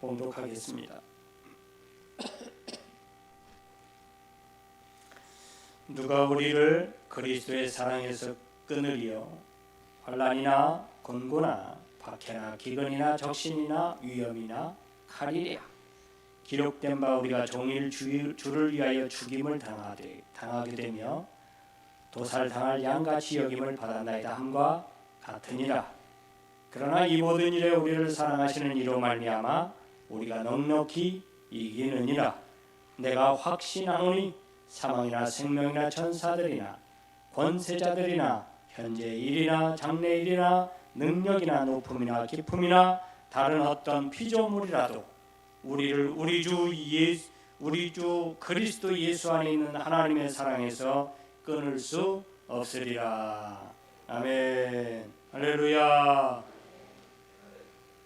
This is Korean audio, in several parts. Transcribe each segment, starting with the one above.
봉독하겠습니다. 누가 우리를 그리스도의 사랑에서 끊으리요? 환난이나 곤고나 박해나 기근이나 적신이나 위험이나 칼이랴. 기록된 바 우리가 종일 주를 위하여 죽임을 당하게 되며 도살당할 양같이 여김을 받았나이다 함과 같으니라. 그러나 이 모든 일에 우리를 사랑하시는 이로 말미암아 우리가 넉넉히 이기느니라. 내가 확신하노니 사망이나 생명이나 천사들이나 권세자들이나 현재 일이나 장래 일이나 능력이나 높음이나 기품이나 다른 어떤 피조물이라도 우리를 우리 주 그리스도 예수 안에 있는 하나님의 사랑에서 끊을 수 없으리라. 아멘. 할렐루야.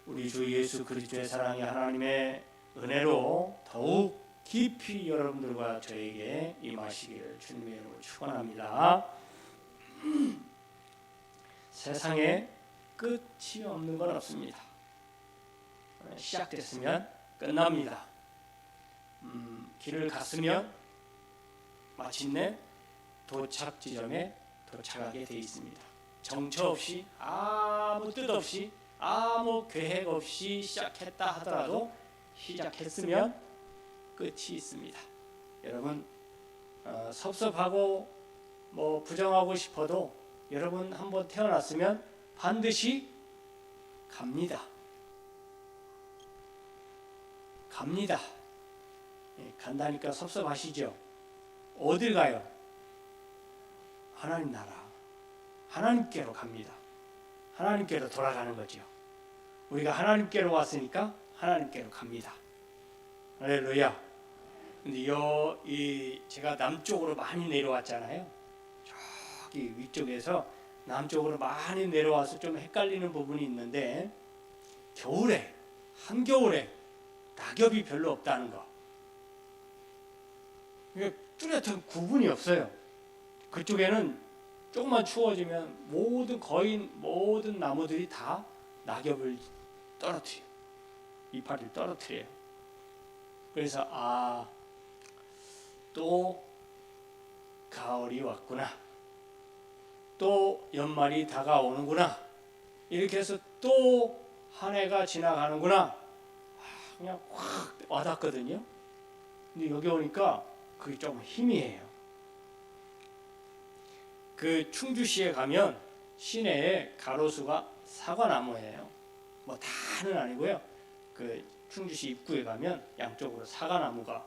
우리 주 예수 그리스도의 사랑이 하나님의 은혜로 더욱 깊이 여러분들과 저에게 임하시기를 주님의 이름으로 축원합니다. 세상에 끝이 없는 건 없습니다. 시작됐으면 끝납니다. 길을 갔으면 마침내 도착 지점에 도착하게 되어 있습니다. 정처 없이 아무 뜻 없이 아무 계획 없이 시작했다 하더라도 시작했으면 끝이 있습니다. 여러분 섭섭하고 부정하고 싶어도 여러분 한번 태어났으면 반드시 갑니다. 간다니까 섭섭하시죠? 어딜 가요? 하나님 나라, 하나님께로 갑니다. 하나님께로 돌아가는 거죠. 우리가 하나님께로 왔으니까 하나님께로 갑니다. 할렐루야. 근데 제가 남쪽으로 많이 내려왔잖아요. 저기 위쪽에서 남쪽으로 많이 내려와서 좀 헷갈리는 부분이 있는데 한겨울에 낙엽이 별로 없다는 거. 이게 뚜렷한 구분이 없어요. 그쪽에는 조금만 추워지면 거의 모든 나무들이 다 낙엽을 떨어뜨려요. 이파리를 떨어뜨려요. 그래서 또 가을이 왔구나. 또 연말이 다가오는구나. 이렇게 해서 또 한 해가 지나가는구나. 그냥 확 와닿거든요. 근데 여기 오니까 그게 좀 희미해요. 그 충주시에 가면 시내에 가로수가 사과나무예요. 다는 아니고요. 그 충주시 입구에 가면 양쪽으로 사과나무가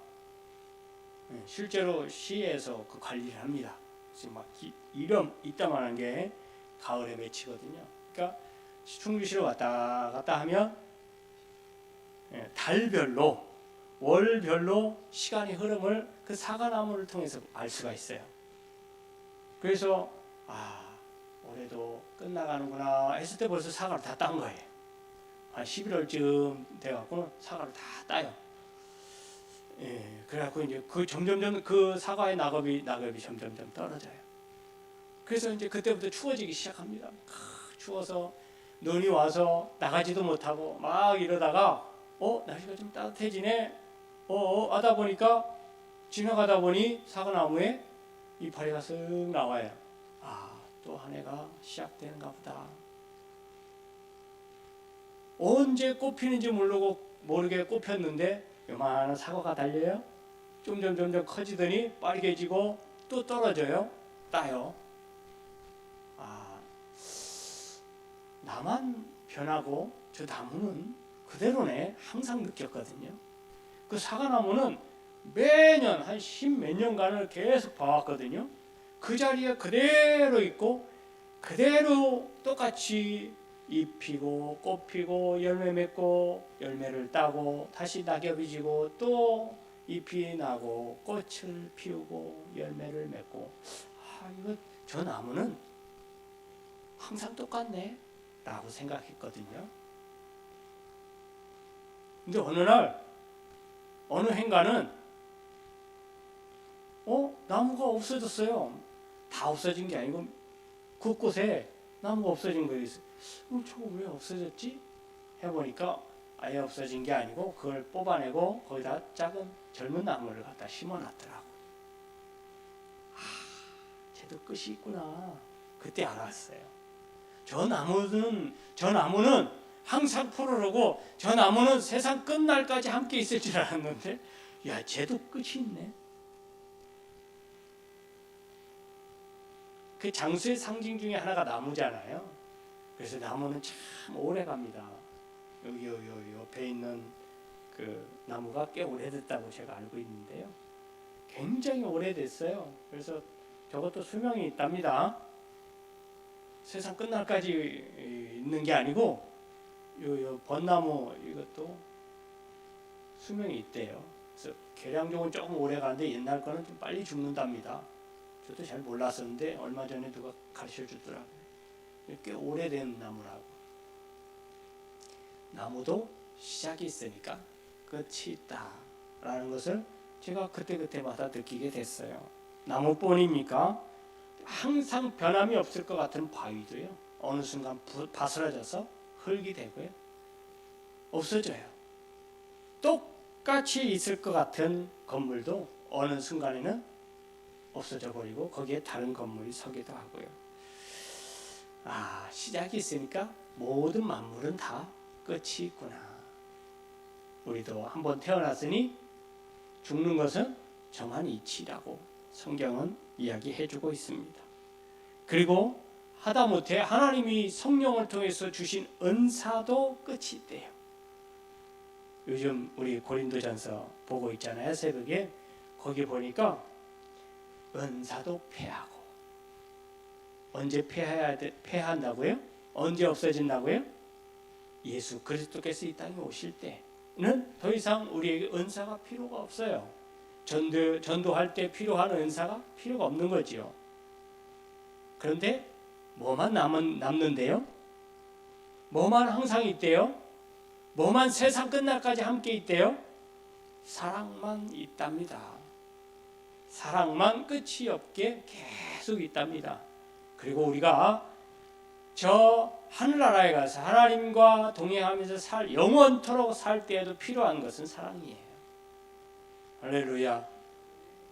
실제로 시에서 그 관리를 합니다. 지금 이름 이따만한 게 가을에 맺히거든요. 그러니까 충주시로 왔다 갔다 하면 달별로 월별로 시간의 흐름을 그 사과나무를 통해서 알 수가 있어요. 그래서 올해도 끝나가는구나 했을 때 벌써 사과를 다 딴 거예요. 한 11월쯤 돼갖고는 사과를 다 따요. 그래갖고 이제 점점점 그 사과의 낙엽이 점점점 떨어져요. 그래서 이제 그때부터 추워지기 시작합니다. 추워서 눈이 와서 나가지도 못하고 막 이러다가 날씨가 좀 따뜻해지네. 하다 보니까 지나가다 보니 사과나무에 이파리가 쓱 나와요. 또 한 해가 시작되는가 보다. 언제 꽃피는지 모르게 꽃폈는데 요만한 사과가 달려요. 점점 커지더니 빨개지고 또 떨어져요. 따요. 나만 변하고 저 나무는 그대로네. 항상 느꼈거든요. 그 사과나무는 매년 한 10몇 년간을 계속 봐왔거든요. 그 자리에 그대로 있고 그대로 똑같이 잎 피고 꽃 피고 열매 맺고 열매를 따고 다시 낙엽이 지고 또 잎이 나고 꽃을 피우고 열매를 맺고 저 나무는 항상 똑같네 라고 생각했거든요. 근데 어느 해인가는 나무가 없어졌어요. 다 없어진 게 아니고 곳곳에 나무가 없어진 거예요. 저거 왜 없어졌지? 해보니까 아예 없어진 게 아니고 그걸 뽑아내고 거기다 작은 젊은 나무를 갖다 심어놨더라고. 쟤도 끝이 있구나. 그때 알았어요. 저 나무는 항상 푸르르고 저 나무는 세상 끝날까지 함께 있을 줄 알았는데 야, 쟤도 끝이 있네. 그 장수의 상징 중에 하나가 나무잖아요. 그래서 나무는 참 오래 갑니다. 여기 옆에 있는 그 나무가 꽤 오래됐다고 제가 알고 있는데요. 굉장히 오래됐어요. 그래서 저것도 수명이 있답니다. 세상 끝날까지 있는 게 아니고 요 벚나무 이것도 수명이 있대요. 그래서 계량종은 조금 오래 가는데 옛날 거는 좀 빨리 죽는답니다. 저도 잘 몰랐었는데 얼마 전에 누가 가르쳐 주더라고요. 꽤 오래된 나무라고. 나무도 시작이 있으니까 끝이 있다라는 것을 제가 그때마다 느끼게 됐어요. 나무뿐입니까? 항상 변함이 없을 것 같은 바위도요, 어느 순간 바스라져서 흙이 되고요, 없어져요. 똑같이 있을 것 같은 건물도 어느 순간에는 없어져 버리고 거기에 다른 건물이 서기도 하고요. 시작이 있으니까 모든 만물은 다 끝이 있구나. 우리도 한번 태어났으니 죽는 것은 정한 이치라고 성경은 이야기해주고 있습니다. 그리고 하다못해 하나님이 성령을 통해서 주신 은사도 끝이 있대요. 요즘 우리 고린도전서 보고 있잖아요, 새벽에. 거기 보니까 은사도 패하고. 언제 패한다고요? 언제 없어진다고요? 예수 그리스도께서 이 땅에 오실 때는 더 이상 우리에게 은사가 필요가 없어요. 전도할 때 필요한 은사가 필요가 없는 거지요. 그런데 뭐만 남는데요? 뭐만 항상 있대요? 뭐만 세상 끝날까지 함께 있대요? 사랑만 있답니다. 사랑만 끝이 없게 계속 있답니다. 그리고 우리가 저 하늘나라에 가서 하나님과 동행하면서 영원토록 살 때에도 필요한 것은 사랑이에요. 할렐루야,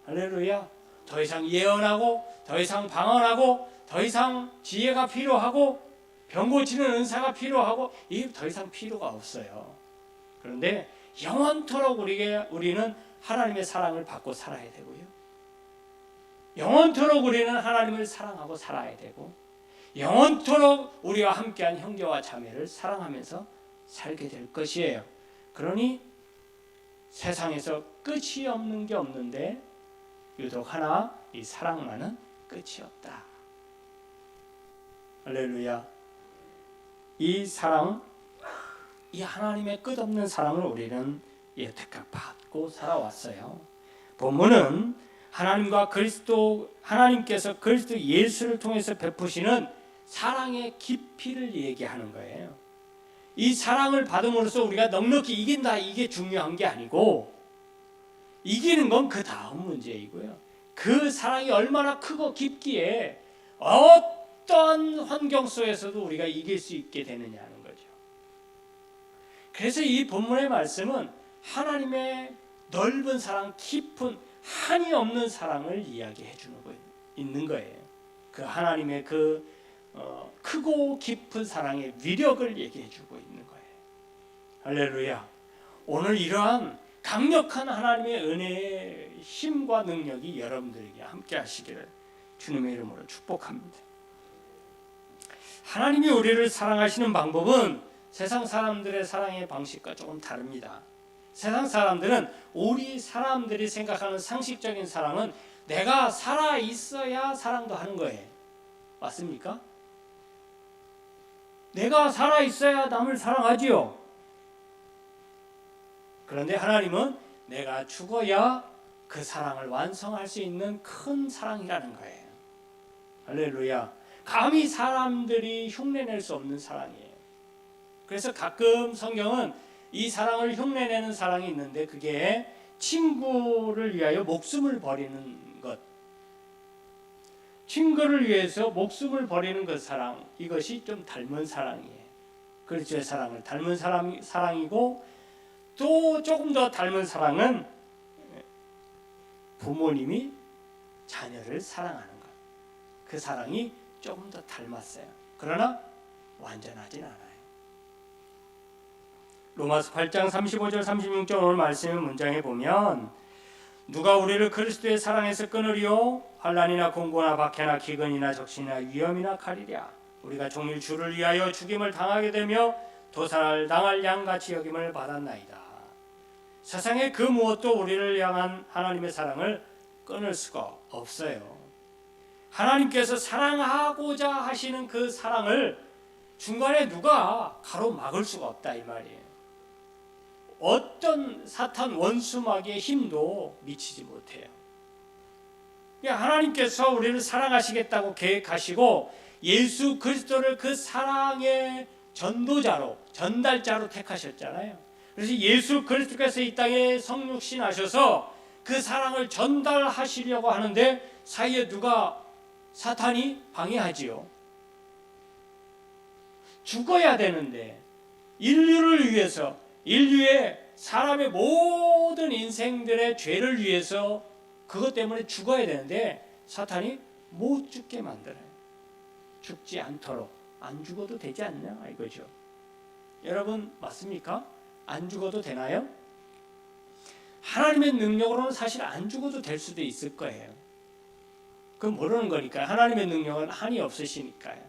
할렐루야. 더 이상 예언하고, 더 이상 방언하고, 더 이상 지혜가 필요하고, 병 고치는 은사가 필요하고, 이게 더 이상 필요가 없어요. 그런데 영원토록 우리는 하나님의 사랑을 받고 살아야 되고요, 영원토록 우리는 하나님을 사랑하고 살아야 되고, 영원토록 우리와 함께한 형제와 자매를 사랑하면서 살게 될 것이에요. 그러니 세상에서 끝이 없는 게 없는데 유독 하나, 이 사랑만은 끝이 없다. 할렐루야. 이 사랑, 이 하나님의 끝없는 사랑을 우리는 여태까지 받고 살아왔어요. 본문은 하나님께서 그리스도 예수를 통해서 베푸시는 사랑의 깊이를 얘기하는 거예요. 이 사랑을 받음으로써 우리가 넉넉히 이긴다, 이게 중요한 게 아니고, 이기는 건 그 다음 문제이고요, 그 사랑이 얼마나 크고 깊기에 어떤 환경 속에서도 우리가 이길 수 있게 되느냐는 거죠. 그래서 이 본문의 말씀은 하나님의 넓은 사랑, 깊은 한이 없는 사랑을 이야기해 주는 있는 거예요. 그 하나님의 크고 깊은 사랑의 위력을 얘기해 주고 있는 거예요. 할렐루야. 오늘 이러한 강력한 하나님의 은혜의 힘과 능력이 여러분들에게 함께 하시기를 주님의 이름으로 축복합니다. 하나님이 우리를 사랑하시는 방법은 세상 사람들의 사랑의 방식과 조금 다릅니다. 세상 사람들은, 우리 사람들이 생각하는 상식적인 사랑은 내가 살아 있어야 사랑도 하는 거예요. 맞습니까? 내가 살아 있어야 남을 사랑하지요. 그런데 하나님은 내가 죽어야 그 사랑을 완성할 수 있는 큰 사랑이라는 거예요. 할렐루야. 감히 사람들이 흉내낼 수 없는 사랑이에요. 그래서 가끔 성경은 이 사랑을 흉내내는 사랑이 있는데, 그게 친구를 위하여 목숨을 버리는 것, 친구를 위해서 목숨을 버리는 그 사랑, 이것이 좀 닮은 사랑이에요. 그리스도의 사랑을 닮은 사랑이고, 또 조금 더 닮은 사랑은 부모님이 자녀를 사랑하는 것. 그 사랑이 조금 더 닮았어요. 그러나 완전하진 않아요. 로마서 8장 35절 36절 오늘 말씀의 문장에 보면, 누가 우리를 그리스도의 사랑에서 끊으리요? 환난이나 공고나 박해나 기근이나 적신이나 위험이나 칼이랴. 우리가 종일 주를 위하여 죽임을 당하게 되며 도살을 당할 양같이 여김을 받았나이다. 세상의 그 무엇도 우리를 향한 하나님의 사랑을 끊을 수가 없어요. 하나님께서 사랑하고자 하시는 그 사랑을 중간에 누가 가로막을 수가 없다 이 말이에요. 어떤 사탄 원수마귀의 힘도 미치지 못해요. 하나님께서 우리를 사랑하시겠다고 계획하시고 예수 그리스도를 그 사랑의 전도자로, 전달자로 택하셨잖아요. 그래서 예수 그리스도께서 이 땅에 성육신하셔서 그 사랑을 전달하시려고 하는데 사이에 누가, 사탄이 방해하지요. 죽어야 되는데, 인류를 위해서, 인류의 사람의 모든 인생들의 죄를 위해서 그것 때문에 죽어야 되는데 사탄이 못 죽게 만들어요. 죽지 않도록. 안 죽어도 되지 않냐 이거죠. 여러분 맞습니까? 안 죽어도 되나요? 하나님의 능력으로는 사실 안 죽어도 될 수도 있을 거예요. 그건 모르는 거니까요. 하나님의 능력은 한이 없으시니까요.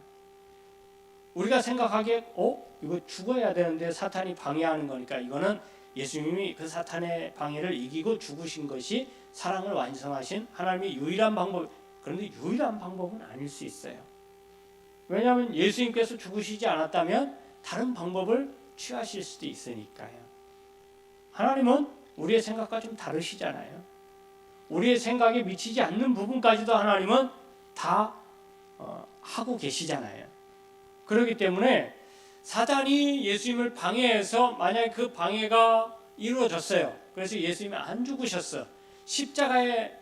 우리가 생각하기에 이거 죽어야 되는데 사탄이 방해하는 거니까 이거는 예수님이 그 사탄의 방해를 이기고 죽으신 것이 사랑을 완성하신 하나님의 유일한 방법. 그런데 유일한 방법은 아닐 수 있어요. 왜냐하면 예수님께서 죽으시지 않았다면 다른 방법을 취하실 수도 있으니까요. 하나님은 우리의 생각과 좀 다르시잖아요. 우리의 생각에 미치지 않는 부분까지도 하나님은 다 하고 계시잖아요. 그렇기 때문에 사단이 예수님을 방해해서 만약에 그 방해가 이루어졌어요. 그래서 예수님이 안 죽으셨어. 십자가에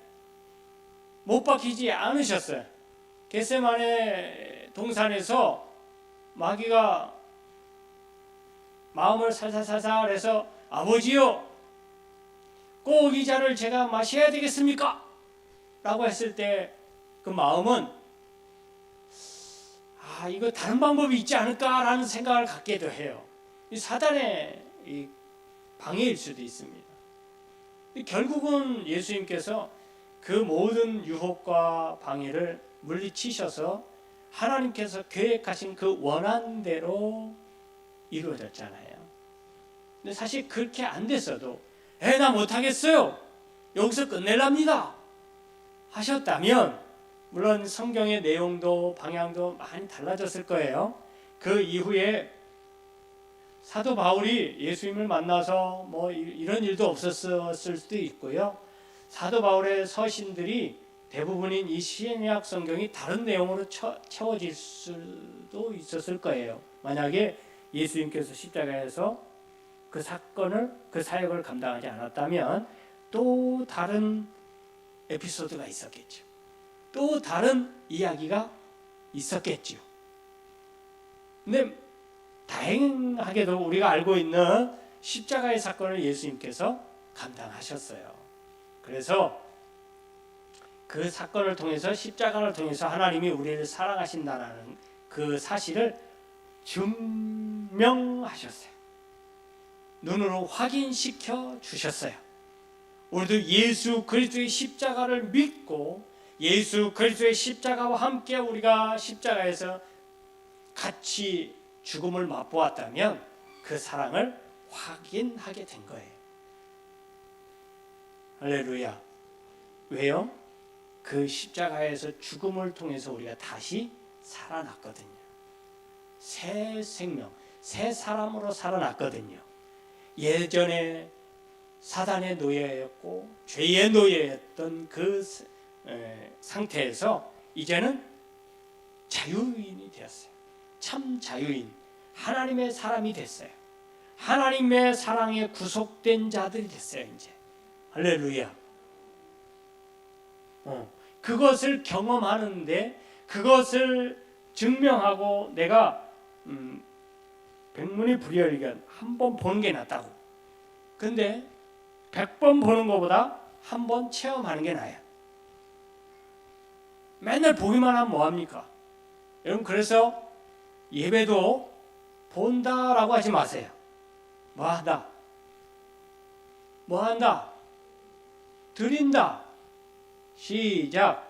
못 박히지 않으셨어요. 겟세마네 동산에서 마귀가 마음을 살살살살 해서 아버지요, 꼭 이 잔을 제가 마셔야 되겠습니까? 라고 했을 때 그 마음은 이거 다른 방법이 있지 않을까라는 생각을 갖게도 해요. 이 사단의 이 방해일 수도 있습니다. 결국은 예수님께서 그 모든 유혹과 방해를 물리치셔서 하나님께서 계획하신 그 원한대로 이루어졌잖아요. 근데 사실 그렇게 안 됐어도 나 못하겠어요, 여기서 끝낼랍니다 하셨다면 물론 성경의 내용도 방향도 많이 달라졌을 거예요. 그 이후에 사도 바울이 예수님을 만나서 이런 일도 없었을 수도 있고요. 사도 바울의 서신들이 대부분인 이 신약 성경이 다른 내용으로 채워질 수도 있었을 거예요. 만약에 예수님께서 십자가에서 그 사건을, 그 사역을 감당하지 않았다면 또 다른 에피소드가 있었겠죠. 또 다른 이야기가 있었겠죠. 근데 다행하게도 우리가 알고 있는 십자가의 사건을 예수님께서 감당하셨어요. 그래서 그 사건을 통해서, 십자가를 통해서 하나님이 우리를 사랑하신다는 그 사실을 증명하셨어요. 눈으로 확인시켜 주셨어요. 우리도 예수 그리스도의 십자가를 믿고 예수 그리스도의 십자가와 함께 우리가 십자가에서 같이 죽음을 맛보았다면 그 사랑을 확인하게 된 거예요. 할렐루야. 왜요? 그 십자가에서 죽음을 통해서 우리가 다시 살아났거든요. 새 생명, 새 사람으로 살아났거든요. 예전에 사단의 노예였고 죄의 노예였던 그 상태에서 이제는 자유인이 되었어요. 참 자유인, 하나님의 사람이 됐어요. 하나님의 사랑에 구속된 자들이 됐어요. 이제 할렐루야. 그것을 경험하는데, 그것을 증명하고 내가 백문이 불여일견 한 번 보는 게 낫다고. 근데 100번 보는 것보다 한 번 체험하는 게 나아요. 맨날 보기만 하면 뭐합니까? 여러분, 그래서 예배도 본다라고 하지 마세요. 뭐한다? 뭐한다? 드린다. 시작.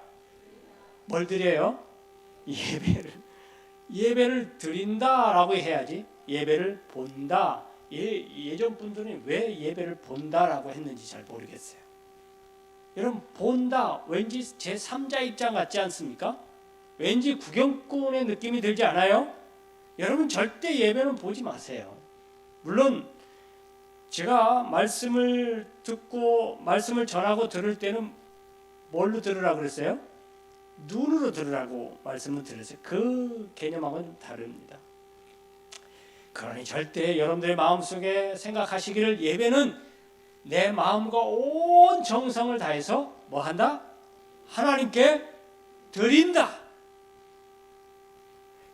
뭘 드려요? 예배를 드린다라고 해야지. 예배를 본다. 예전 분들은 왜 예배를 본다라고 했는지 잘 모르겠어요. 여러분, 본다 왠지 제3자 입장 같지 않습니까? 왠지 구경꾼의 느낌이 들지 않아요? 여러분, 절대 예배는 보지 마세요. 물론 제가 말씀을 듣고 말씀을 전하고 들을 때는 뭘로 들으라 그랬어요? 눈으로 들으라고 말씀을 드렸어요. 그 개념하고는 다릅니다. 그러니 절대 여러분들의 마음속에 생각하시기를 예배는 내 마음과 온 정성을 다해서 뭐한다? 하나님께 드린다.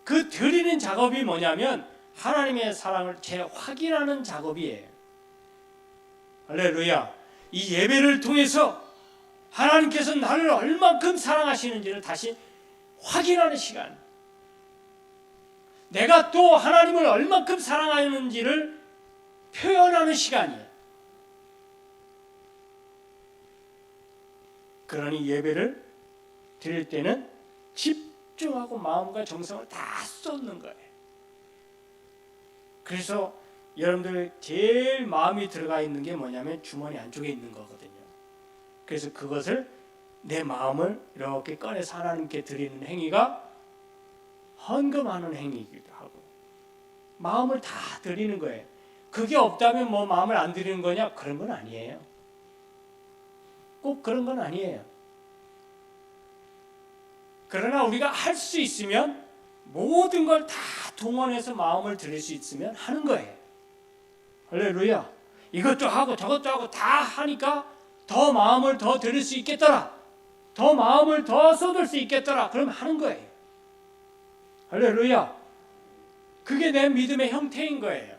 그 드리는 작업이 뭐냐면 하나님의 사랑을 재확인하는 작업이에요. 할렐루야. 이 예배를 통해서 하나님께서 나를 얼만큼 사랑하시는지를 다시 확인하는 시간. 내가 또 하나님을 얼만큼 사랑하는지를 표현하는 시간이에요. 그러니 예배를 드릴 때는 집중하고 마음과 정성을 다 쏟는 거예요. 그래서 여러분들 제일 마음이 들어가 있는 게 뭐냐면 주머니 안쪽에 있는 거거든요. 그래서 그것을 내 마음을 이렇게 꺼내서 하나님께 드리는 행위가 헌금하는 행위이기도 하고 마음을 다 드리는 거예요. 그게 없다면 뭐 마음을 안 드리는 거냐? 그런 건 아니에요. 꼭 그런 건 아니에요. 그러나 우리가 할 수 있으면 모든 걸 다 동원해서 마음을 드릴 수 있으면 하는 거예요. 할렐루야. 이것도 하고 저것도 하고 다 하니까 더 마음을 더 드릴 수 있겠더라. 더 마음을 더 쏟을 수 있겠더라. 그럼 하는 거예요. 할렐루야. 그게 내 믿음의 형태인 거예요.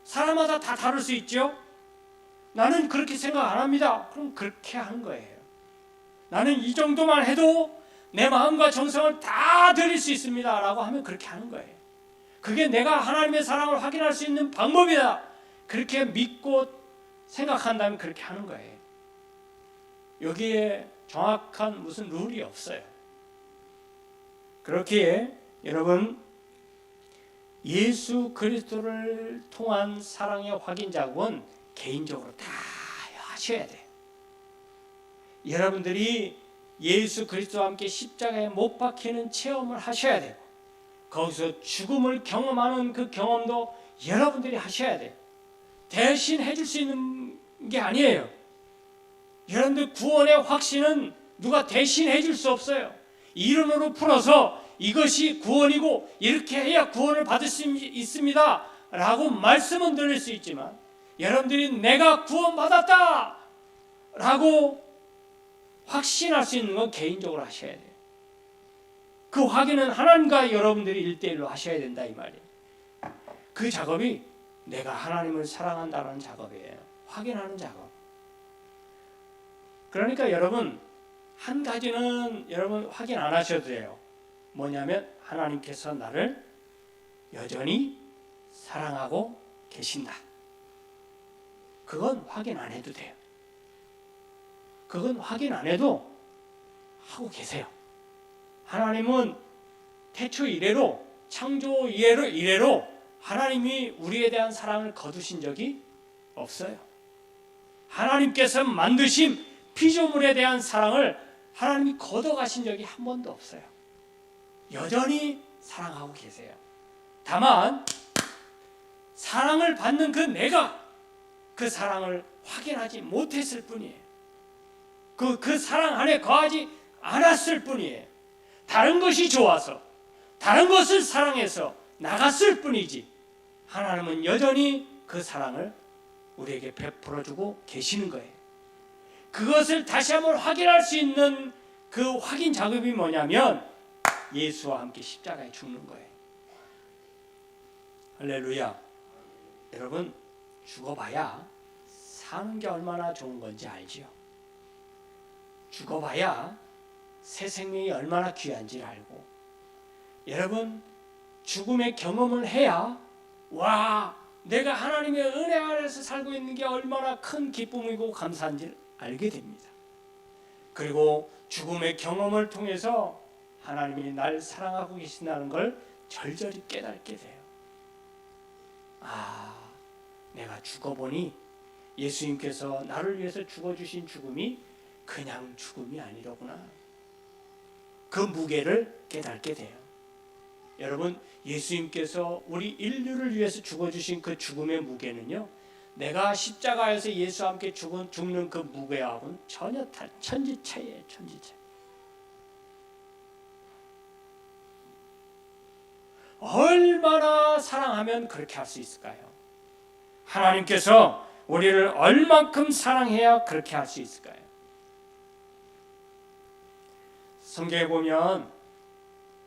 사람마다 다 다를 수 있죠. 나는 그렇게 생각 안 합니다. 그럼 그렇게 하는 거예요. 나는 이 정도만 해도 내 마음과 정성을 다 드릴 수 있습니다 라고 하면 그렇게 하는 거예요. 그게 내가 하나님의 사랑을 확인할 수 있는 방법이다. 그렇게 믿고 생각한다면 그렇게 하는 거예요. 여기에 정확한 무슨 룰이 없어요. 그렇기에 여러분, 예수 그리스도를 통한 사랑의 확인 작업은 개인적으로 다 하셔야 돼요. 여러분들이 예수 그리스도와 함께 십자가에 못 박히는 체험을 하셔야 되고 거기서 죽음을 경험하는 그 경험도 여러분들이 하셔야 돼요. 대신 해줄 수 있는 게 아니에요. 여러분들 구원의 확신은 누가 대신 해줄 수 없어요. 이론으로 풀어서 이것이 구원이고 이렇게 해야 구원을 받을 수 있습니다 라고 말씀은 드릴 수 있지만 여러분들이 내가 구원받았다 라고 확신할 수 있는 건 개인적으로 하셔야 돼요. 그 확인은 하나님과 여러분들이 1대1로 하셔야 된다 이 말이에요. 그 작업이 내가 하나님을 사랑한다는 작업이에요. 확인하는 작업. 그러니까 여러분, 한 가지는 여러분 확인 안 하셔도 돼요. 뭐냐면 하나님께서 나를 여전히 사랑하고 계신다. 그건 확인 안 해도 돼요. 그건 확인 안 해도 하고 계세요. 하나님은 태초 이래로 창조 이래로 하나님이 우리에 대한 사랑을 거두신 적이 없어요. 하나님께서 만드신 피조물에 대한 사랑을 하나님이 걷어가신 적이 한 번도 없어요. 여전히 사랑하고 계세요. 다만 사랑을 받는 그 내가 그 사랑을 확인하지 못했을 뿐이에요. 그 사랑 안에 거하지 않았을 뿐이에요. 다른 것이 좋아서 다른 것을 사랑해서 나갔을 뿐이지 하나님은 여전히 그 사랑을 우리에게 베풀어주고 계시는 거예요. 그것을 다시 한번 확인할 수 있는 그 확인 작업이 뭐냐면 예수와 함께 십자가에 죽는 거예요. 할렐루야. 여러분, 죽어봐야 사는 게 얼마나 좋은 건지 알지요. 죽어봐야 새 생명이 얼마나 귀한지를 알고, 여러분, 죽음의 경험을 해야 와, 내가 하나님의 은혜 아래서 살고 있는 게 얼마나 큰 기쁨이고 감사한지를 알게 됩니다. 그리고 죽음의 경험을 통해서 하나님이 날 사랑하고 계신다는 걸 절절히 깨닫게 돼요. 아, 내가 죽어보니 예수님께서 나를 위해서 죽어주신 죽음이 그냥 죽음이 아니로구나. 그 무게를 깨닫게 돼요. 여러분, 예수님께서 우리 인류를 위해서 죽어주신 그 죽음의 무게는요, 내가 십자가에서 예수와 함께 죽는 그 무게하고는 전혀 천지차이예요. 천지차이. 얼마나 사랑하면 그렇게 할 수 있을까요? 하나님께서 우리를 얼만큼 사랑해야 그렇게 할 수 있을까요? 성경에 보면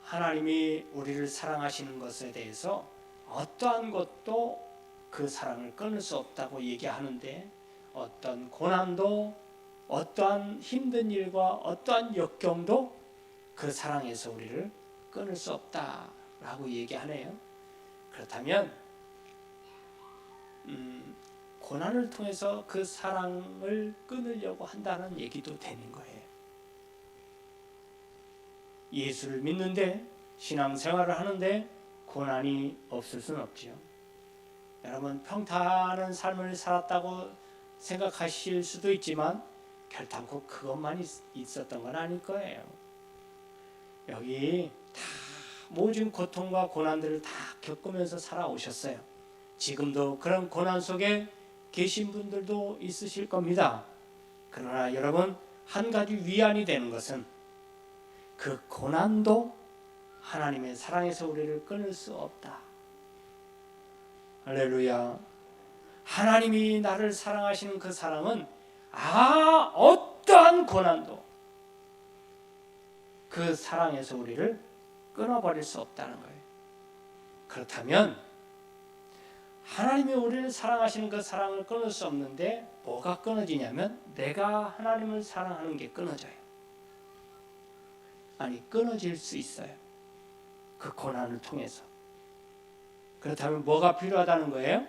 하나님이 우리를 사랑하시는 것에 대해서 어떠한 것도 그 사랑을 끊을 수 없다고 얘기하는데, 어떤 고난도, 어떠한 힘든 일과 어떠한 역경도 그 사랑에서 우리를 끊을 수 없다라고 얘기하네요. 그렇다면 고난을 통해서 그 사랑을 끊으려고 한다는 얘기도 되는 거예요. 예수를 믿는데, 신앙생활을 하는데 고난이 없을 수는 없지요. 여러분, 평탄한 삶을 살았다고 생각하실 수도 있지만 결단코 그것만 있었던 건 아닐 거예요. 여기 다 모든 고통과 고난들을 다 겪으면서 살아오셨어요. 지금도 그런 고난 속에 계신 분들도 있으실 겁니다. 그러나 여러분, 한 가지 위안이 되는 것은 그 고난도 하나님의 사랑에서 우리를 끊을 수 없다. 할렐루야. 하나님이 나를 사랑하시는 그 사랑은 어떠한 고난도 그 사랑에서 우리를 끊어버릴 수 없다는 거예요. 그렇다면 하나님이 우리를 사랑하시는 그 사랑을 끊을 수 없는데 뭐가 끊어지냐면 내가 하나님을 사랑하는 게 끊어져요. 아니, 끊어질 수 있어요. 그 고난을 통해서. 그렇다면 뭐가 필요하다는 거예요?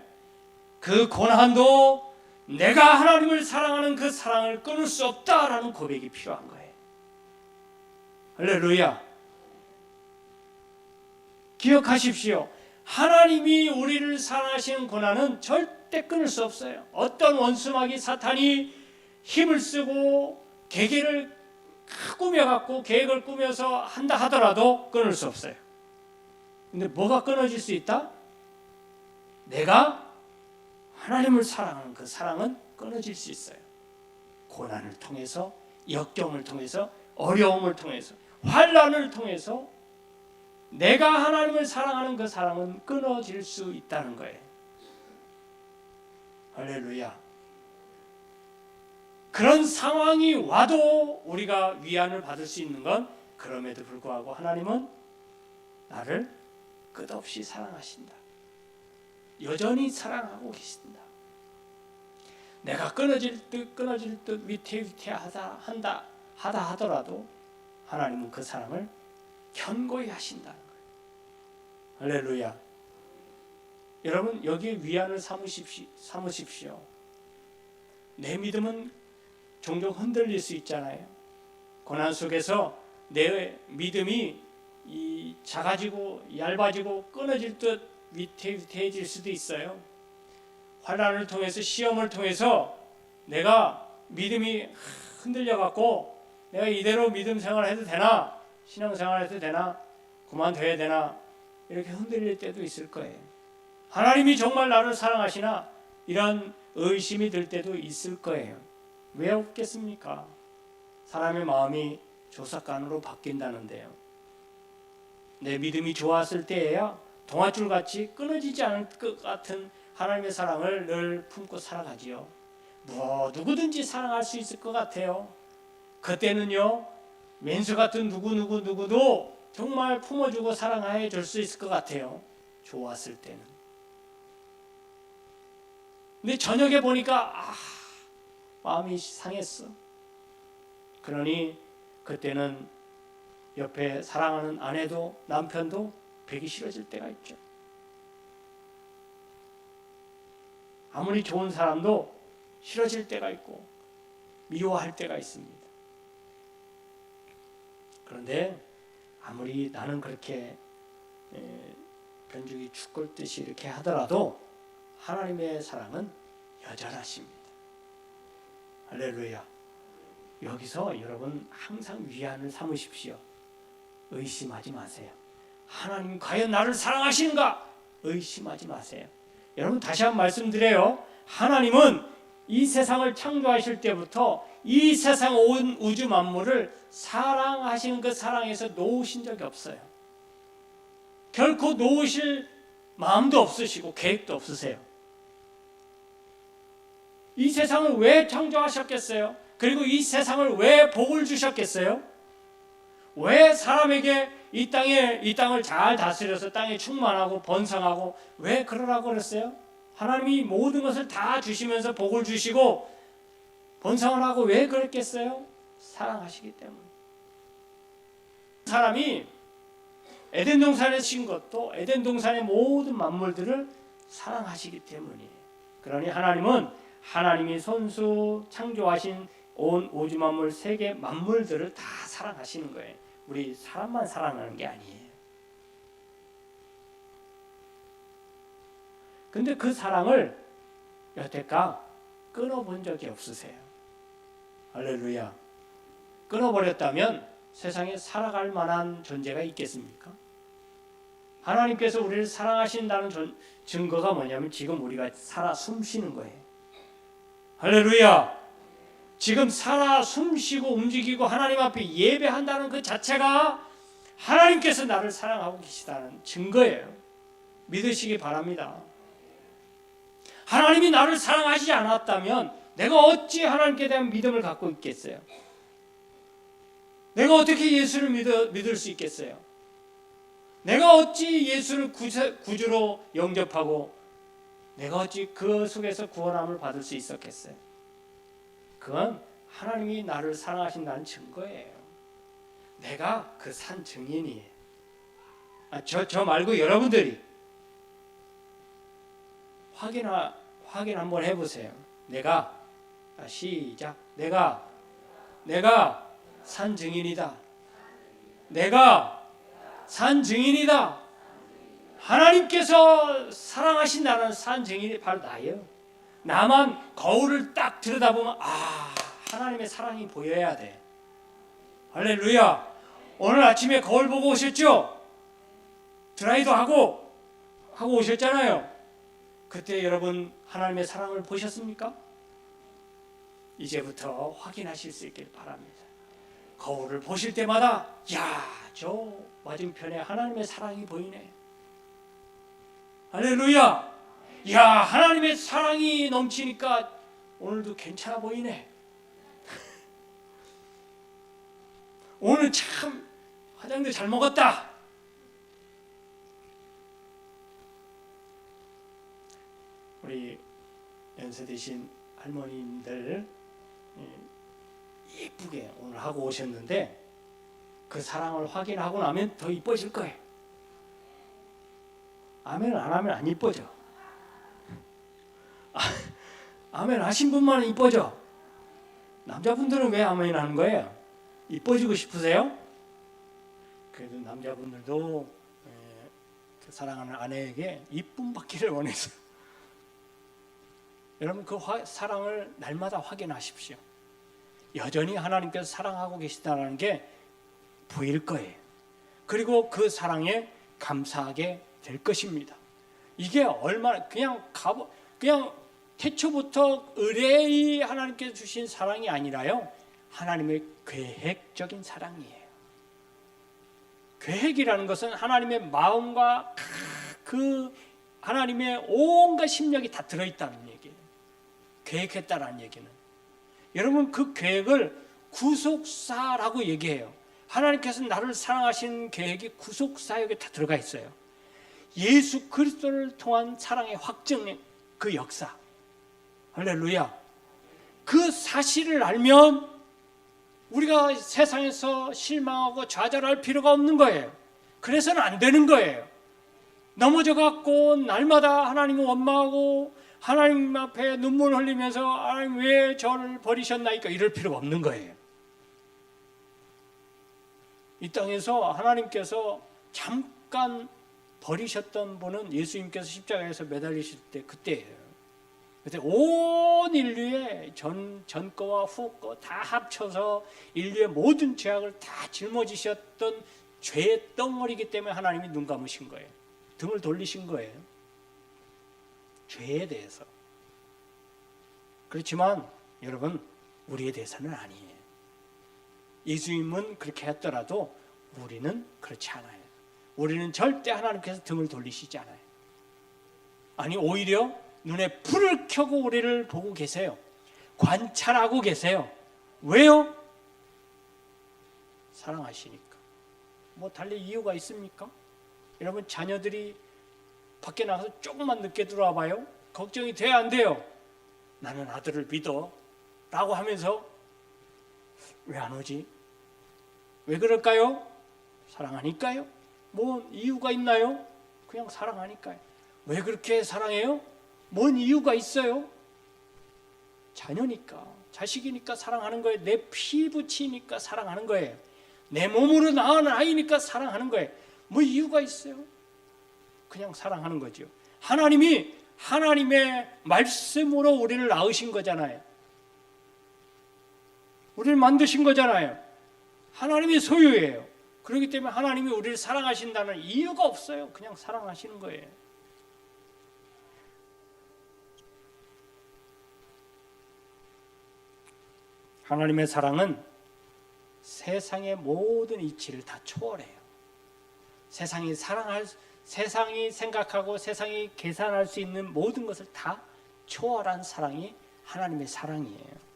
그 고난도 내가 하나님을 사랑하는 그 사랑을 끊을 수 없다라는 고백이 필요한 거예요. 할렐루야. 기억하십시오. 하나님이 우리를 사랑하시는 고난은 절대 끊을 수 없어요. 어떤 원수마귀 사탄이 힘을 쓰고 계획을 꾸며갖고 계획을 꾸며서 한다 하더라도 끊을 수 없어요. 근데 뭐가 끊어질 수 있다? 내가 하나님을 사랑하는 그 사랑은 끊어질 수 있어요. 고난을 통해서, 역경을 통해서, 어려움을 통해서, 환난을 통해서 내가 하나님을 사랑하는 그 사랑은 끊어질 수 있다는 거예요. 할렐루야. 그런 상황이 와도 우리가 위안을 받을 수 있는 건, 그럼에도 불구하고 하나님은 나를 끝없이 사랑하신다. 여전히 사랑하고 계신다. 내가 끊어질 듯 위태위태하다 하더라도 하나님은 그 사랑을 견고히 하신다는 거예요. 할렐루야. 여러분, 여기에 위안을 삼으십시오. 내 믿음은 종종 흔들릴 수 있잖아요. 고난 속에서 내 믿음이 작아지고 얇아지고 끊어질 듯 위태위태해질 수도 있어요. 환난을 통해서, 시험을 통해서 내가 믿음이 흔들려갖고 내가 이대로 믿음 생활해도 되나, 신앙생활해도 되나, 그만둬야 되나, 이렇게 흔들릴 때도 있을 거예요. 하나님이 정말 나를 사랑하시나, 이런 의심이 들 때도 있을 거예요. 왜 없겠습니까? 사람의 마음이 조삭간으로 바뀐다는데요. 내 믿음이 좋았을 때에야 동아줄같이 끊어지지 않을 것 같은 하나님의 사랑을 늘 품고 살아가지요. 누구든지 사랑할 수 있을 것 같아요. 그때는요, 왼수 같은 누구도 정말 품어주고 사랑해 줄 수 있을 것 같아요. 좋았을 때는. 근데 저녁에 보니까 마음이 상했어. 그러니 그때는 옆에 사랑하는 아내도 남편도 뵈기 싫어질 때가 있죠. 아무리 좋은 사람도 싫어질 때가 있고 미워할 때가 있습니다. 그런데 아무리 나는 그렇게 변죽이 죽 끓듯이 이렇게 하더라도 하나님의 사랑은 여전하십니다. 할렐루야. 여기서 여러분 항상 위안을 삼으십시오. 의심하지 마세요. 하나님 과연 나를 사랑하시는가? 의심하지 마세요. 여러분 다시 한번 말씀드려요. 하나님은 이 세상을 창조하실 때부터 이 세상 온 우주 만물을 사랑하시는 그 사랑에서 놓으신 적이 없어요. 결코 놓으실 마음도 없으시고 계획도 없으세요. 이 세상을 왜 창조하셨겠어요? 그리고 이 세상을 왜 복을 주셨겠어요? 왜 사람에게 이 땅을 잘 다스려서 땅에 충만하고 번성하고 왜 그러라고 그랬어요? 하나님이 모든 것을 다 주시면서 복을 주시고 번성을 하고 왜 그랬겠어요? 사랑하시기 때문에. 사람이 에덴 동산에 신 것도 에덴 동산의 모든 만물들을 사랑하시기 때문이에요. 그러니 하나님은 하나님이 손수 창조하신 온 우주 만물 세계 만물들을 다 사랑하시는 거예요. 우리 사람만 사랑하는 게 아니에요. 근데 그 사랑을 여태껏 끊어본 적이 없으세요. 할렐루야. 끊어버렸다면 세상에 살아갈 만한 존재가 있겠습니까? 하나님께서 우리를 사랑하신다는 증거가 뭐냐면 지금 우리가 살아 숨쉬는 거예요. 할렐루야. 지금 살아 숨쉬고 움직이고 하나님 앞에 예배한다는 그 자체가 하나님께서 나를 사랑하고 계시다는 증거예요. 믿으시기 바랍니다. 하나님이 나를 사랑하시지 않았다면 내가 어찌 하나님께 대한 믿음을 갖고 있겠어요? 내가 어떻게 예수를 믿을 수 있겠어요? 내가 어찌 예수를 구주로 영접하고 내가 어찌 그 속에서 구원함을 받을 수 있었겠어요? 그건 하나님이 나를 사랑하신다는 증거예요. 내가 그 산 증인이에요. 저 말고 여러분들이 확인 한번 해보세요. 시작. 내가 산 증인이다. 내가 산 증인이다. 하나님께서 사랑하신다는 산 증인이 바로 나예요. 나만 거울을 딱 들여다보면 하나님의 사랑이 보여야 돼. 할렐루야. 오늘 아침에 거울 보고 오셨죠? 드라이도 하고 오셨잖아요. 그때 여러분 하나님의 사랑을 보셨습니까? 이제부터 확인하실 수 있길 바랍니다. 거울을 보실 때마다 저 맞은편에 하나님의 사랑이 보이네. 할렐루야. 하나님의 사랑이 넘치니까 오늘도 괜찮아 보이네. 오늘 참 화장도 잘 먹었다. 우리 연세 드신 할머님들 예쁘게 오늘 하고 오셨는데 그 사랑을 확인하고 나면 더 이뻐질 거예요. 아멘 안 하면 안 이뻐져. 아멘 하신 분만 이뻐져. 남자분들은 왜 아멘 하는 거예요? 이뻐지고 싶으세요? 그래도 남자분들도 그 사랑하는 아내에게 이쁨 받기를 원해서 여러분 그 사랑을 날마다 확인하십시오. 여전히 하나님께서 사랑하고 계시다는 게 보일 거예요. 그리고 그 사랑에 감사하게 될 것입니다. 이게 얼마나 그냥 태초부터 의뢰의 하나님께서 주신 사랑이 아니라요. 하나님의 계획적인 사랑이에요. 계획이라는 것은 하나님의 마음과 그 하나님의 온갖 심력이 다 들어있다는 얘기예요. 계획했다라는 얘기는. 여러분 그 계획을 구속사라고 얘기해요. 하나님께서 나를 사랑하신 계획이 구속사역에 다 들어가 있어요. 예수 그리스도를 통한 사랑의 확증 그 역사. 할렐루야. 그 사실을 알면 우리가 세상에서 실망하고 좌절할 필요가 없는 거예요. 그래서는 안 되는 거예요. 넘어져 갖고 날마다 하나님을 원망하고 하나님 앞에 눈물 흘리면서 하나님 왜 저를 버리셨나이까 이럴 필요가 없는 거예요. 이 땅에서 하나님께서 잠깐 버리셨던 분은 예수님께서 십자가에서 매달리실 때 그때예요. 그때 온 인류의 전거와 후거 다 합쳐서 인류의 모든 죄악을 다 짊어지셨던 죄의 덩어리이기 때문에 하나님이 눈 감으신 거예요. 등을 돌리신 거예요. 죄에 대해서. 그렇지만 여러분, 우리에 대해서는 아니에요. 예수님은 그렇게 했더라도 우리는 그렇지 않아요. 우리는 절대 하나님께서 등을 돌리시지 않아요. 아니, 오히려 눈에 불을 켜고 우리를 보고 계세요. 관찰하고 계세요. 왜요? 사랑하시니까. 뭐 달리 이유가 있습니까? 여러분, 자녀들이 밖에 나가서 조금만 늦게 들어와 봐요. 걱정이 돼야 안 돼요? 나는 아들을 믿어 라고 하면서 왜 안 오지? 왜 그럴까요? 사랑하니까요. 뭔 이유가 있나요? 그냥 사랑하니까요. 왜 그렇게 사랑해요? 뭔 이유가 있어요? 자녀니까, 자식이니까 사랑하는 거예요. 내 피부치니까 사랑하는 거예요. 내 몸으로 낳은 아이니까 사랑하는 거예요. 뭐 이유가 있어요? 그냥 사랑하는 거죠. 하나님이 하나님의 말씀으로 우리를 낳으신 거잖아요. 우리를 만드신 거잖아요. 하나님이 소유예요. 그렇기 때문에 하나님이 우리를 사랑하신다는 이유가 없어요. 그냥 사랑하시는 거예요. 하나님의 사랑은 세상의 모든 이치를 다 초월해요. 세상이 생각하고 세상이 계산할 수 있는 모든 것을 다 초월한 사랑이 하나님의 사랑이에요.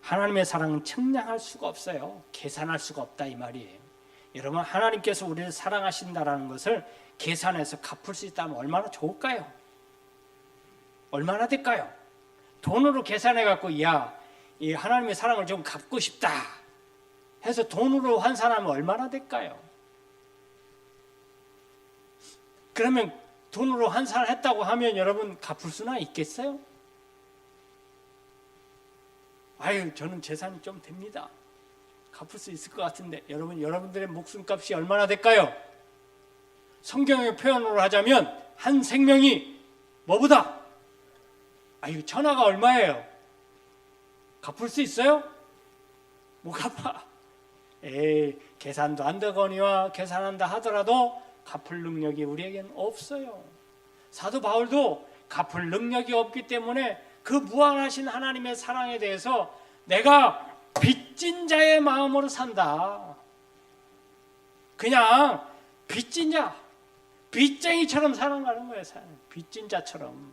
하나님의 사랑은 측량할 수가 없어요. 계산할 수가 없다 이 말이에요. 여러분, 하나님께서 우리를 사랑하신다라는 것을 계산해서 갚을 수 있다면 얼마나 좋을까요? 얼마나 될까요? 돈으로 계산해 갖고 이 하나님의 사랑을 좀 갚고 싶다 해서 돈으로 환산하면 얼마나 될까요? 그러면 돈으로 환산을 했다고 하면 여러분 갚을 수나 있겠어요? 아유, 저는 재산이 좀 됩니다. 갚을 수 있을 것 같은데 여러분, 여러분들의 목숨값이 얼마나 될까요? 성경의 표현으로 하자면 한 생명이 뭐보다? 아유, 천하가 얼마예요? 갚을 수 있어요? 못 갚아. 계산도 안 되거니와 계산한다 하더라도 갚을 능력이 우리에게는 없어요. 사도 바울도 갚을 능력이 없기 때문에 그 무한하신 하나님의 사랑에 대해서 내가 빚진 자의 마음으로 산다. 그냥 빚진 자, 빚쟁이처럼 살아가는 거예요. 빚진 자처럼.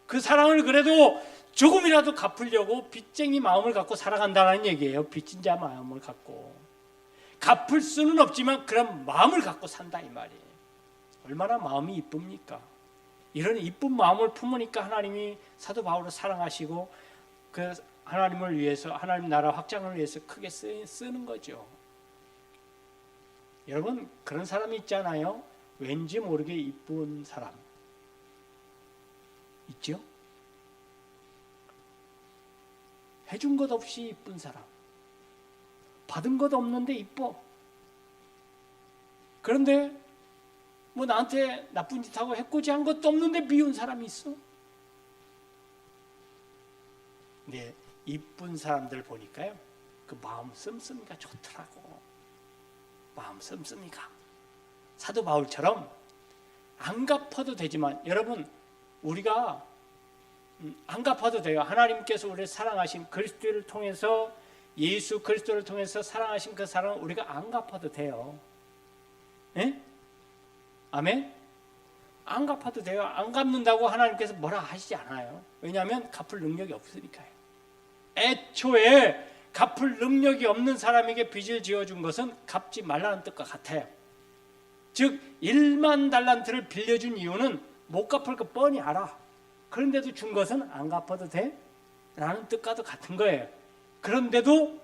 그 사랑을 그래도 조금이라도 갚으려고 빚쟁이 마음을 갖고 살아간다는 얘기예요. 빚진 자 마음을 갖고. 갚을 수는 없지만 그런 마음을 갖고 산다 이 말이에요. 얼마나 마음이 이쁩니까? 이런 이쁜 마음을 품으니까 하나님이 사도 바울을 사랑하시고 그 하나님을 위해서, 하나님 나라 확장을 위해서 크게 쓰는 거죠. 여러분, 그런 사람이 있잖아요. 왠지 모르게 이쁜 사람 있죠? 해준 것 없이 이쁜 사람, 받은 것 없는데 이뻐. 그런데 뭐 나한테 나쁜 짓 하고 해코지한 것도 없는데 미운 사람이 있어. 근데 이쁜 사람들 보니까요, 그 마음 씀씀이가 좋더라고. 마음 씀씀이가 사도 바울처럼 안 갚아도 되지만, 여러분, 우리가 안 갚아도 돼요. 하나님께서 우리를 사랑하신 그리스도를 통해서, 예수 그리스도를 통해서 사랑하신 그 사랑을 우리가 안 갚아도 돼요. 예? 아멘? 안 갚아도 돼요. 안 갚는다고 하나님께서 뭐라 하시지 않아요. 왜냐하면 갚을 능력이 없으니까요. 애초에 갚을 능력이 없는 사람에게 빚을 지어준 것은 갚지 말라는 뜻과 같아요. 즉 1만 달란트를 빌려준 이유는 못 갚을 거 뻔히 알아. 그런데도 준 것은 안 갚아도 돼? 라는 뜻과도 같은 거예요. 그런데도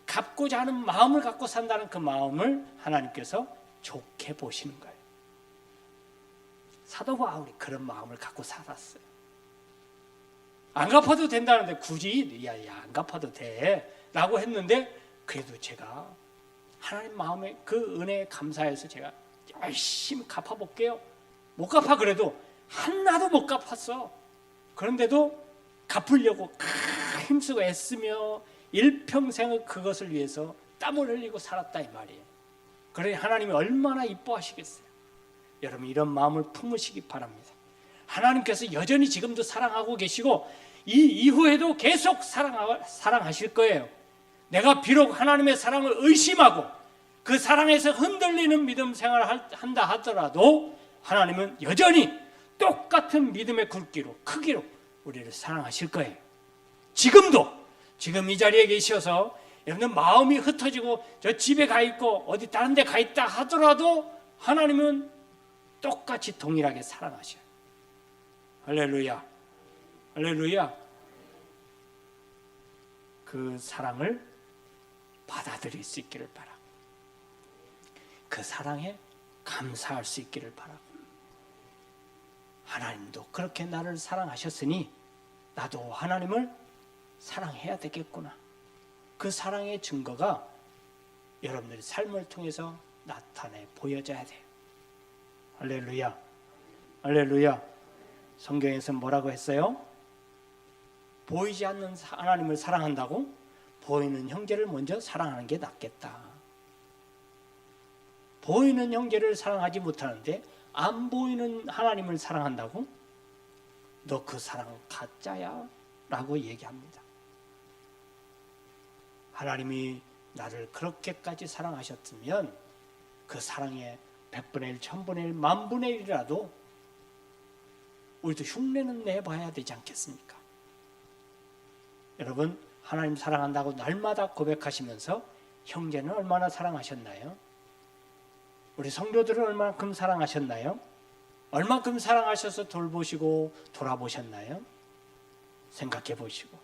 갚고자 하는 마음을 갖고 산다는 그 마음을 하나님께서 좋게 보시는 거예요. 사도 바울이 그런 마음을 갖고 살았어요. 안 갚아도 된다는데 굳이 안 갚아도 돼 라고 했는데, 그래도 제가 하나님 마음에 그 은혜에 감사해서 제가 열심히 갚아볼게요. 못 갚아. 그래도 하나도 못 갚았어. 그런데도 갚으려고 힘쓰고 애쓰며 일평생을 그것을 위해서 땀을 흘리고 살았다 이 말이에요. 그러니 하나님이 얼마나 이뻐하시겠어요. 여러분, 이런 마음을 품으시기 바랍니다. 하나님께서 여전히 지금도 사랑하고 계시고 이 이후에도 계속 사랑하실 거예요. 내가 비록 하나님의 사랑을 의심하고 그 사랑에서 흔들리는 믿음 생활을 한다 하더라도 하나님은 여전히 똑같은 믿음의 굵기로, 크기로 우리를 사랑하실 거예요. 지금 이 자리에 계셔서 여러분들 마음이 흩어지고 저 집에 가 있고 어디 다른 데 가 있다 하더라도 하나님은 똑같이 동일하게 사랑하셔요. 할렐루야, 할렐루야. 그 사랑을 받아들일 수 있기를 바라고, 그 사랑에 감사할 수 있기를 바라고, 하나님도 그렇게 나를 사랑하셨으니 나도 하나님을 사랑해야 되겠구나. 그 사랑의 증거가 여러분들의 삶을 통해서 나타내 보여져야 돼요. 할렐루야, 할렐루야. 성경에서 뭐라고 했어요? 보이지 않는 하나님을 사랑한다고? 보이는 형제를 먼저 사랑하는 게 낫겠다. 보이는 형제를 사랑하지 못하는데 안 보이는 하나님을 사랑한다고? 너 그 사랑은 가짜야 라고 얘기합니다. 하나님이 나를 그렇게까지 사랑하셨으면 그 사랑의 100분의 1, 1000분의 1, 만분의 1이라도 우리도 흉내는 내봐야 되지 않겠습니까? 여러분, 하나님 사랑한다고 날마다 고백하시면서 형제는 얼마나 사랑하셨나요? 우리 성도들을 얼마만큼 사랑하셨나요? 얼마만큼 사랑하셔서 돌보시고 돌아보셨나요? 생각해 보시고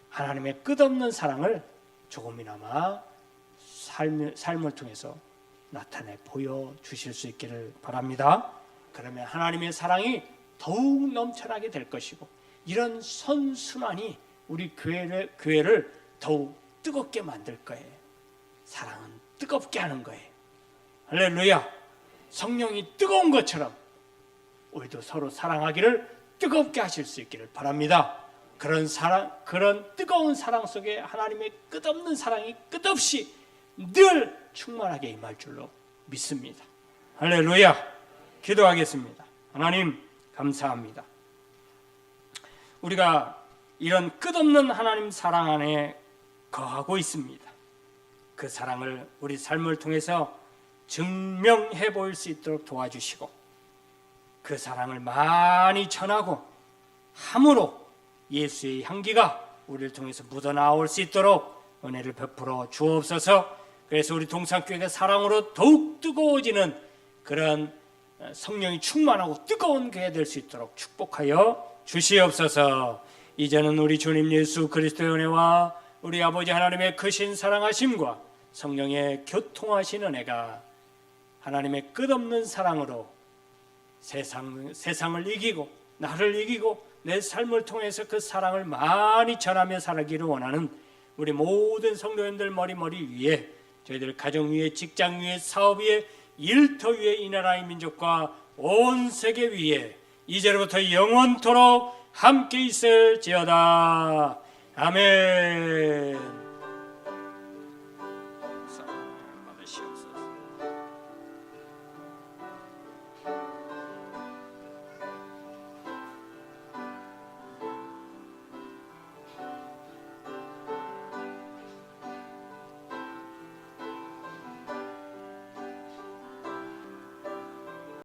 하나님의 끝없는 사랑을 조금이나마 삶을 통해서 나타내 보여주실 수 있기를 바랍니다. 그러면 하나님의 사랑이 더욱 넘쳐나게 될 것이고 이런 선순환이 우리 교회를 더욱 뜨겁게 만들 거예요. 사랑은 뜨겁게 하는 거예요. 할렐루야. 성령이 뜨거운 것처럼 우리도 서로 사랑하기를 뜨겁게 하실 수 있기를 바랍니다. 그런 뜨거운 사랑 속에 하나님의 끝없는 사랑이 끝없이 늘 충만하게 임할 줄로 믿습니다. 할렐루야. 기도하겠습니다. 하나님 감사합니다. 우리가 이런 끝없는 하나님 사랑 안에 거하고 있습니다. 그 사랑을 우리 삶을 통해서 증명해 보일 수 있도록 도와주시고 그 사랑을 많이 전하고 함으로 예수의 향기가 우리를 통해서 묻어나올 수 있도록 은혜를 베풀어 주옵소서. 그래서 우리 동산교회가 사랑으로 더욱 뜨거워지는 그런 성령이 충만하고 뜨거운 교회 될 수 있도록 축복하여 주시옵소서. 이제는 우리 주님 예수 그리스도의 은혜와 우리 아버지 하나님의 크신 사랑하심과 성령의 교통하신 은혜가 하나님의 끝없는 사랑으로 세상을 이기고 나를 이기고 내 삶을 통해서 그 사랑을 많이 전하며 살기를 원하는 우리 모든 성도님들 머리 위에, 저희들 가정 위에, 직장 위에, 사업 위에, 일터 위에, 이 나라의 민족과 온 세계 위에 이제로부터 영원토록 함께 있을지어다. 아멘.